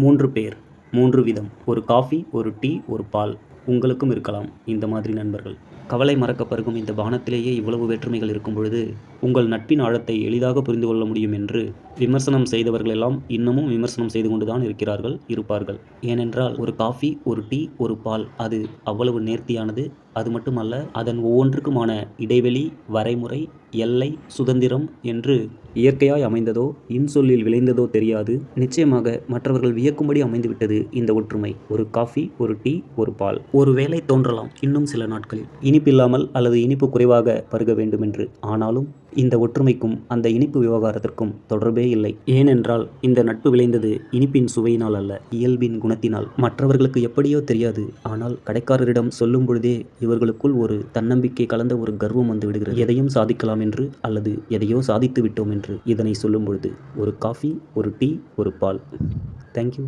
3 பேர் 3 விதம். ஒரு காஃபி, ஒரு டீ, ஒரு பால். உங்களுக்கும் இருக்கலாம் இந்த மாதிரி நண்பர்கள். கவலை மறக்கப் பருகும் இந்த பானத்திலேயே இவ்வளவு வேற்றுமைகள் இருக்கும் பொழுது, உங்கள் நட்பின் ஆழத்தை எளிதாக புரிந்து கொள்ள முடியும் என்று விமர்சனம் செய்தவர்களெல்லாம் இன்னமும் விமர்சனம் செய்து கொண்டுதான் இருப்பார்கள். ஏனென்றால் ஒரு காஃபி, ஒரு டீ, ஒரு பால் அது அவ்வளவு நேர்த்தியானது. அது மட்டுமல்ல, அதன் ஒவ்வொன்றுக்குமான இடைவெளி, வரைமுறை, எல்லை, சுதந்திரம் என்று இயற்கையாய் அமைந்ததோ இன்சொல்லில் விளைந்ததோ தெரியாது. நிச்சயமாக மற்றவர்கள் வியக்கும்படி அமைந்துவிட்டது இந்த ஒற்றுமை. ஒரு காஃபி, ஒரு டீ, ஒரு பால். ஒருவேளை தோன்றலாம் இன்னும் சில நாட்களில் இனிப்பில்லாமல் அல்லது இனிப்பு குறைவாக பருக வேண்டுமென்று. ஆனாலும் இந்த ஒற்றுமைக்கும் அந்த இனிப்பு விவகாரத்திற்கும் தொடர்பே இல்லை. ஏனென்றால் இந்த நட்பு விளைந்தது இனிப்பின் சுவையினால் அல்ல, இயல்பின் குணத்தினால். மற்றவர்களுக்கு எப்படியோ தெரியாது. ஆனால் கடைக்காரரிடம் சொல்லும் பொழுதே இவர்களுக்குள் ஒரு தன்னம்பிக்கை கலந்த ஒரு கர்வம் வந்து விடுகிறது. எதையும் சாதிக்கலாம் என்று அல்லது எதையோ சாதித்து விட்டோம் என்று இதனை சொல்லும் பொழுது. ஒரு காஃபி, ஒரு டீ, ஒரு பால். தேங்க்யூ.